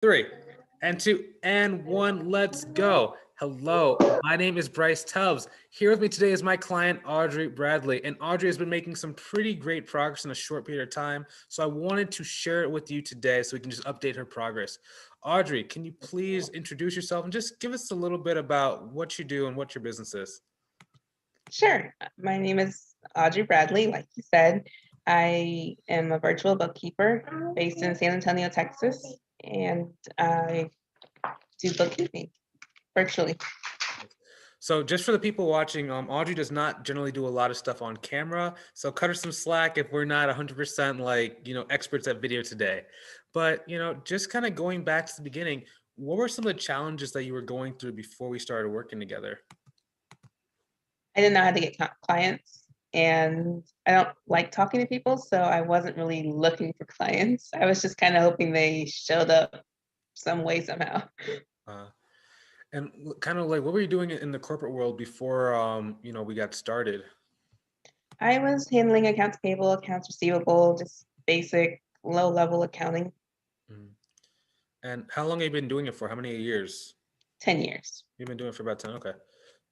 Three, and two, and one. Let's go. Hello, my name is Bryce Tubbs. Here with me today is my client, Audrey Bradley. And Audrey has been making some pretty great progress in a short period of time. So I wanted to share it with you today so we can just update her progress. Audrey, can you please introduce yourself and just give us a little bit about what you do and what your business is? Sure. My name is Audrey Bradley. Like you said, I am a virtual bookkeeper based in San Antonio, Texas, and I do bookkeeping virtually. So just for the people watching, Audrey does not generally do a lot of stuff on camera. So cut her some slack if we're not 100% experts at video today. But, just kind of going back to the beginning, what were some of the challenges that you were going through before we started working together? I didn't know how to get clients, and I don't like talking to people, so I wasn't really looking for clients. I was just kind of hoping they showed up some way, somehow. Uh, and kind of like, what were you doing in the corporate world before, we got started? I was handling accounts payable, accounts receivable, just basic low-level accounting. Mhm. And how long have you been doing it for? How many years? 10 years. You've been doing it for about 10. Okay.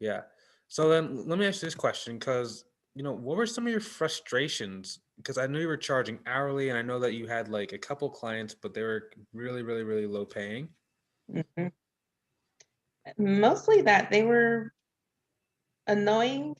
Yeah. So then let me ask you this question because, what were some of your frustrations? Because I knew you were charging hourly and I know that you had like a couple clients, but they were really, really, really low paying. Mhm. Mostly that they were annoying,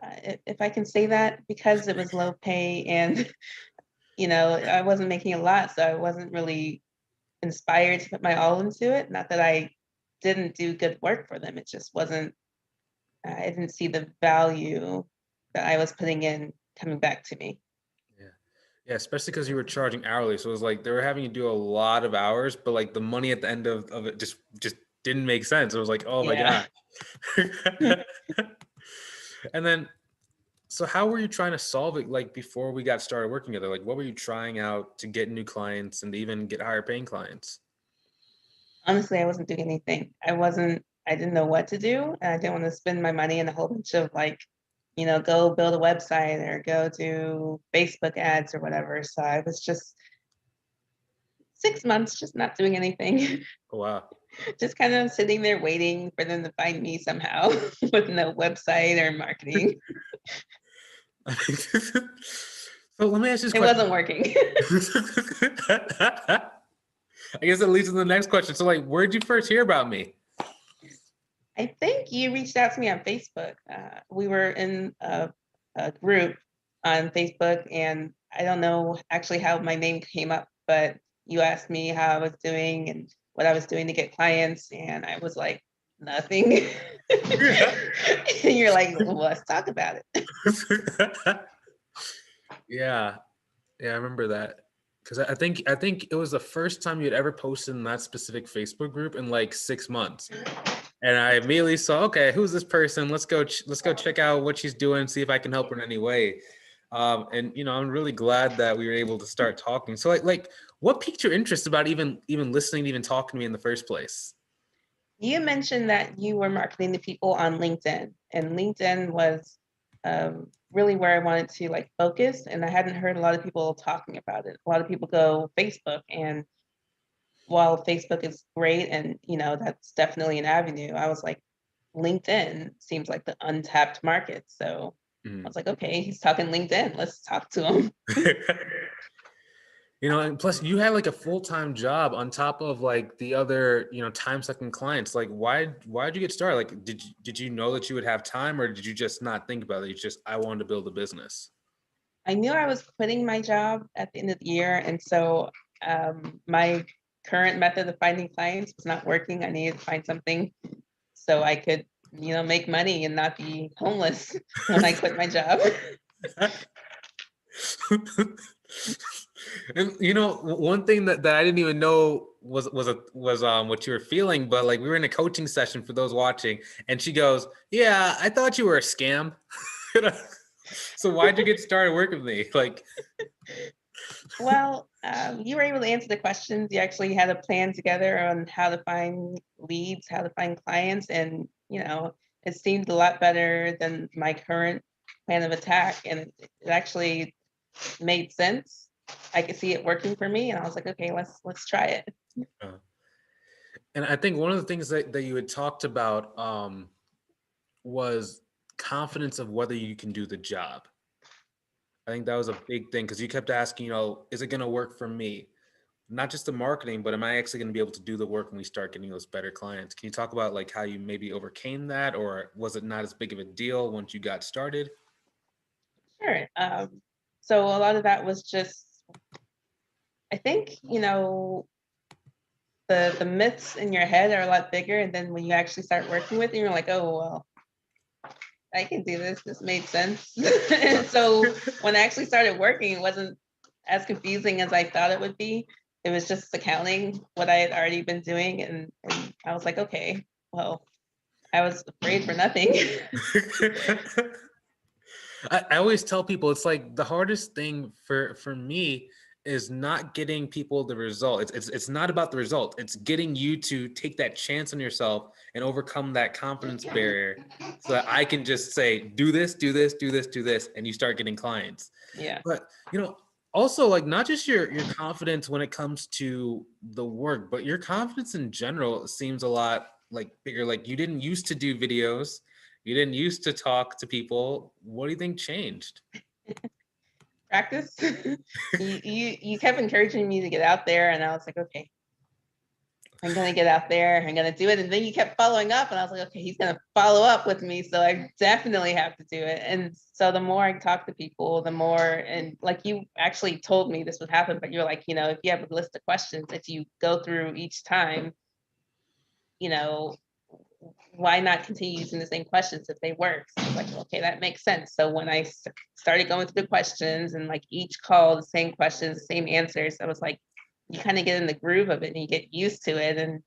if I can say that, because it was low pay and I wasn't making a lot, so I wasn't really inspired to put my all into it. Not that I didn't do good work for them, it just wasn't. I didn't see the value that I was putting in coming back to me. Yeah. Yeah, especially because you were charging hourly. So it was like they were having you do a lot of hours, but like the money at the end of it just didn't make sense. It was like, oh my Yeah. God. And then so how were you trying to solve it like before we got started working together? Like what were you trying out to get new clients and to even get higher paying clients? Honestly, I wasn't doing anything. I didn't know what to do, and I didn't want to spend my money in a whole bunch of go build a website or go do Facebook ads or whatever. So I was just 6 months just not doing anything, Oh, wow. just kind of sitting there waiting for them to find me somehow with no website or marketing. So let me ask you this It question. wasn't working. I guess that leads to the next question. So like, where'd you first hear about me? I think you reached out to me on Facebook. We were in a group on Facebook, and I don't know actually how my name came up, but you asked me how I was doing and what I was doing to get clients, and I was like, nothing. And you're like, well, let's talk about it. Yeah. Yeah, I remember that. Because I think it was the first time you had ever posted in that specific Facebook group in like 6 months. And I immediately saw, okay, who's this person? Let's go check out what she's doing, see if I can help her in any way. And I'm really glad that we were able to start talking. So like what piqued your interest about even listening, even talking to me in the first place? You mentioned that you were marketing to people on LinkedIn, and LinkedIn was really where I wanted to focus. And I hadn't heard a lot of people talking about it. A lot of people go Facebook, and while Facebook is great, and that's definitely an avenue, I was like, LinkedIn seems like the untapped market. So I Mhm. was like, okay, he's talking LinkedIn. Let's talk to him. And plus you had like a full-time job on top of like the other, time sucking clients. Like why'd you get started? Like did you know that you would have time or did you just not think about it? It's just I wanted to build a business. I knew I was quitting my job at the end of the year, and so my current method of finding clients was not working. I needed to find something so I could, make money and not be homeless when I quit my job. And one thing that I didn't even know was what you were feeling, but like we were in a coaching session for those watching, and she goes, "Yeah, I thought you were a scam." So why'd you get started working with me? Like, Well, you were able to answer the questions. You actually had a plan together on how to find leads, how to find clients, and it seemed a lot better than my current plan of attack, and it actually made sense. I could see it working for me, and I was like, okay, let's try it. uh, And I think one of the things that you had talked about was confidence of whether you can do the job. I think that was a big thing because you kept asking, is it going to work for me? Not just the marketing, but am I actually going to be able to do the work when we start getting those better clients? Can you talk about like how you maybe overcame that, or was it not as big of a deal once you got started? Sure. So a lot of that was just, I think, the myths in your head are a lot bigger, and then when you actually start working with it, you're like, oh well, I can do this. This made sense. And so when I actually started working, it wasn't as confusing as I thought it would be. It was just accounting, what I had already been doing, and I was like, okay, well, I was afraid for nothing. I always tell people it's like the hardest thing for me is not getting people the result. It's not about the result. It's getting you to take that chance on yourself and overcome that confidence barrier so that I can just say, do this, do this, do this, do this, and you start getting clients. Yeah. But also like not just your confidence when it comes to the work, but your confidence in general seems a lot like bigger. Like you didn't used to do videos. You didn't used to talk to people. What do you think changed? Practice. You kept encouraging me to get out there, and I was like, okay, I'm gonna get out there, I'm gonna do it. And then you kept following up, and I was like, okay, he's gonna follow up with me, so I definitely have to do it. And so the more I talk to people, the more, and like you actually told me this would happen, but you're like, if you have a list of questions that you go through each time, you know, why not continue using the same questions if they work? So I was like, okay, that makes sense. So when I started going through the questions and like each call, the same questions, the same answers, I was like, you kind of get in the groove of it and you get used to it. And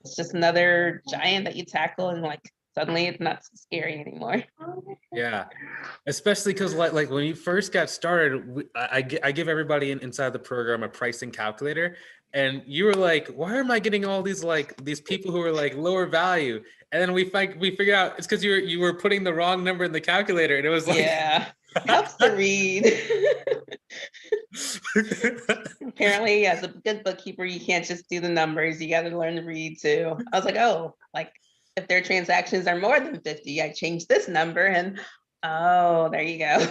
it's just another giant that you tackle, and like suddenly it's not so scary anymore. Yeah, especially because like when you first got started, I give everybody inside the program a pricing calculator, and you were like, why am I getting all these people who are like lower value? And then we figured out it's because you were putting the wrong number in the calculator, and it was like, Yeah, helps to read. Apparently, as a good bookkeeper, you can't just do the numbers. You got to learn to read too. I was like, oh, like if their transactions are more than 50, I change this number, and oh, there you go.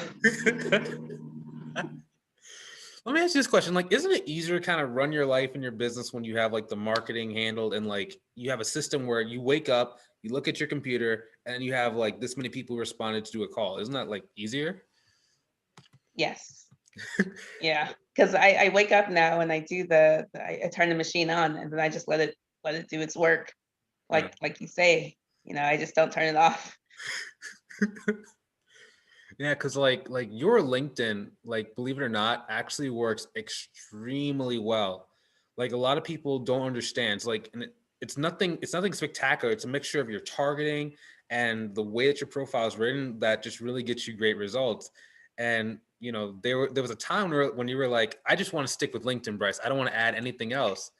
Let me ask you this question. Like, isn't it easier to kind of run your life and your business when you have like the marketing handled and like you have a system where you wake up, you look at your computer, and you have like this many people responded to do a call? Isn't that like easier? Yes. Yeah, because I wake up now and I do I turn the machine on, and then I just let it do its work. Yeah. Like you say, I just don't turn it off. Yeah, because like your LinkedIn, like believe it or not, actually works extremely well. Like a lot of people don't understand. It's like, and it's nothing spectacular. It's a mixture of your targeting and the way that your profile is written that just really gets you great results. And there was a time when you were like, I just want to stick with LinkedIn, Bryce. I don't want to add anything else.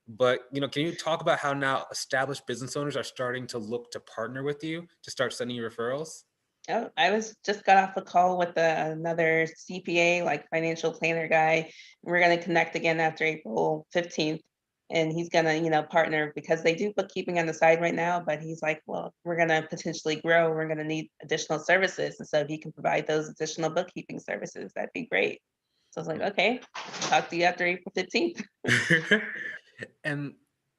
But can you talk about how now established business owners are starting to look to partner with you to start sending you referrals? Oh, I was just got off a call with another CPA, like financial planner guy. We're going to connect again after April 15th. And he's going to, partner because they do bookkeeping on the side right now. But he's like, well, we're going to potentially grow. We're going to need additional services. And so he can provide those additional bookkeeping services. That'd be great. So I was like, okay, talk to you after April 15th. And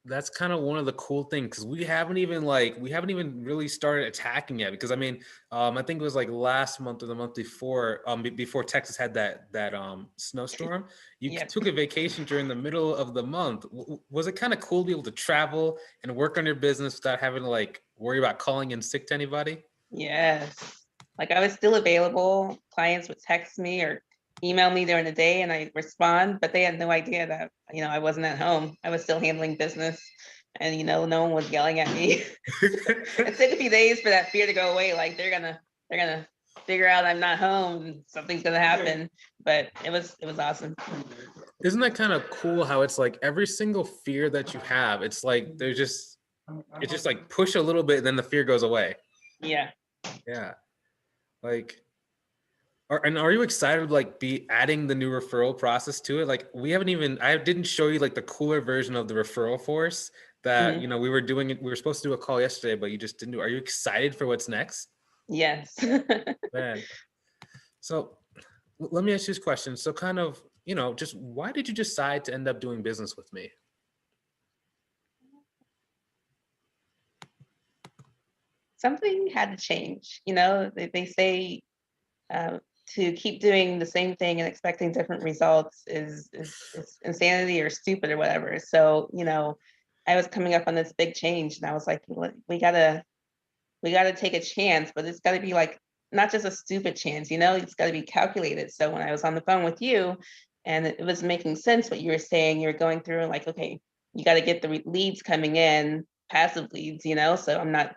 that's kind of one of the cool things because we haven't even really started attacking yet because I think it was like last month or the month before before Texas had that snowstorm. You Yep. took a vacation during the middle of the month. Was it kind of cool to be able to travel and work on your business without having to like worry about calling in sick to anybody? Yes. Like I was still available. Clients would text me or email me during the day and I respond, but they had no idea that, I wasn't at home. I was still handling business and, no one was yelling at me. It took a few days for that fear to go away. Like they're gonna figure out I'm not home and something's gonna happen. But it was awesome. Isn't that kind of cool how it's like every single fear that you have, it's like it's just like push a little bit, then the fear goes away. Yeah. Yeah. Like, are you excited to like be adding the new referral process to it? Like I didn't show you like the cooler version of the referral force that, Mhm. we were doing it. We were supposed to do a call yesterday, but you just didn't do. Are you excited for what's next? Yes. Man. So let me ask you this question. So kind of, just why did you decide to end up doing business with me? Something had to change. They say uh, to keep doing the same thing and expecting different results is insanity or stupid or whatever. So, I was coming up on this big change, and I was like, we gotta take a chance, but it's gotta be like not just a stupid chance, it's gotta be calculated. So when I was on the phone with you and it was making sense what you were saying, you're going through and like, okay, you got to get the leads coming in, passive leads, so I'm not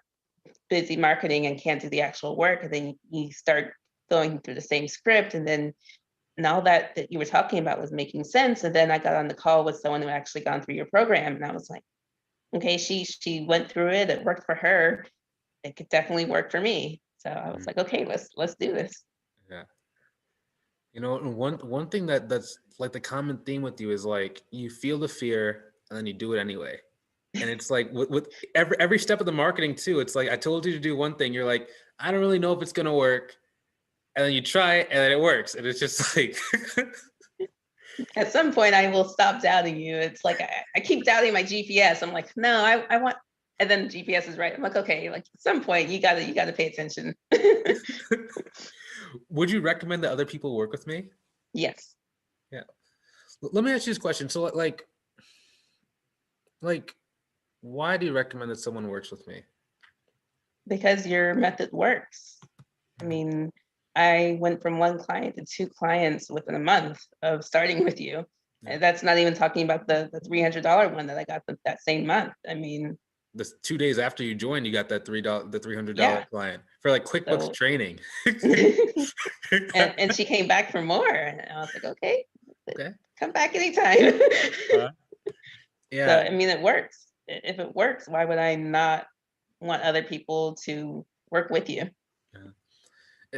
busy marketing and can't do the actual work. And then you start going through the same script, and all that you were talking about was making sense. And then I got on the call with someone who actually gone through your program, and I was like, okay, she went through it. It worked for her. It could definitely work for me. So I was Mhm. like, okay, let's do this. Yeah. And one thing that's like the common theme with you is like you feel the fear and then you do it anyway. And it's like with every step of the marketing too. It's like I told you to do one thing. You're like, I don't really know if it's gonna work. And then you try it and then it works. And it's just like At some point, I will stop doubting you. It's like I keep doubting my GPS. I'm like, no, I want, and then GPS is right. I'm like, okay, like at some point, you gotta pay attention. would you recommend that other people work with me? Yes, Yeah. Let me ask you this question. So like why do you recommend that someone works with me? because your method works. I mean, I went from one client to two clients within a month of starting with you. Yeah. And that's not even talking about the $300 one that I got that same month. I mean, This 2 days after you joined, you got that the $300 yeah. client for like QuickBooks So, training. and she came back for more. And I was like, okay, Okay. come back anytime. So, Yeah. I mean, it works. If it works, why would I not want other people to work with you?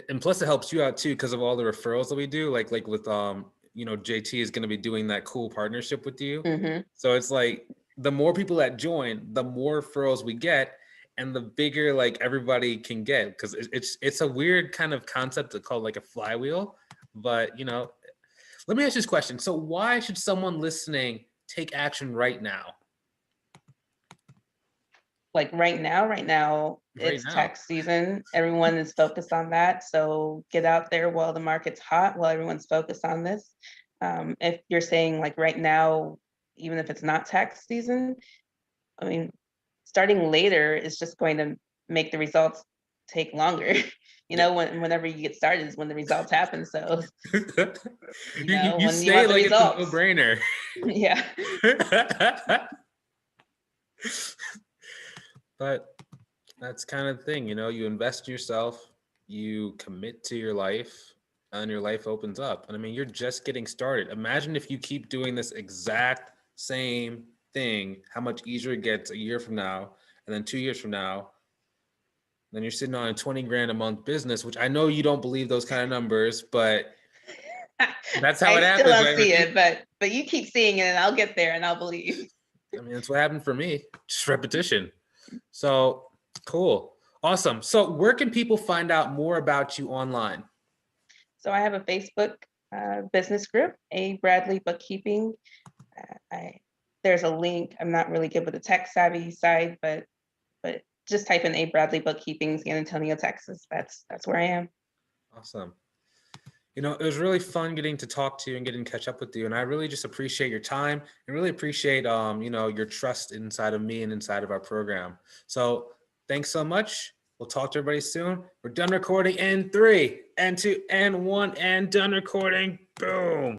And plus it helps you out too because of all the referrals that we do. Like with JT is going to be doing that cool partnership with you. Hmm. So it's like the more people that join, the more referrals we get, and the bigger like everybody can get because it's a weird kind of concept to call like a flywheel. But let me ask you this question. So why should someone listening take action right now? Like right now, Right it's now. tax season. Everyone is focused on that. So get out there while the market's hot, while everyone's focused on this. If you're saying like right now, even if it's not tax season, I mean, starting later is just going to make the results take longer. Yeah. Whenever you get started is when the results happen. So, You when you say want it the like it's a results, no-brainer. yeah. But that's kind of the thing, you invest in yourself, you commit to your life, and your life opens up. And I mean, you're just getting started. Imagine if you keep doing this exact same thing, how much easier it gets a year from now, and then 2 years from now. Then you're sitting on a 20 grand a month business, which I know you don't believe those kind of numbers, but that's how I it still happens, don't right? With see you. it, but you keep seeing it, and I'll get there, and I'll believe. I mean, that's what happened for me. Just repetition. So cool. Awesome. So where can people find out more about you online? So I have a Facebook business group, A Bradley Bookkeeping. I There's a link. I'm not really good with the tech savvy side, but just type in A Bradley Bookkeeping, San Antonio, Texas. That's where I am. Awesome. It was really fun getting to talk to you and getting to catch up with you. And I really just appreciate your time and really appreciate, your trust inside of me and inside of our program. So thanks so much. We'll talk to everybody soon. We're done recording in 3 and 2 and 1 and done recording. Boom.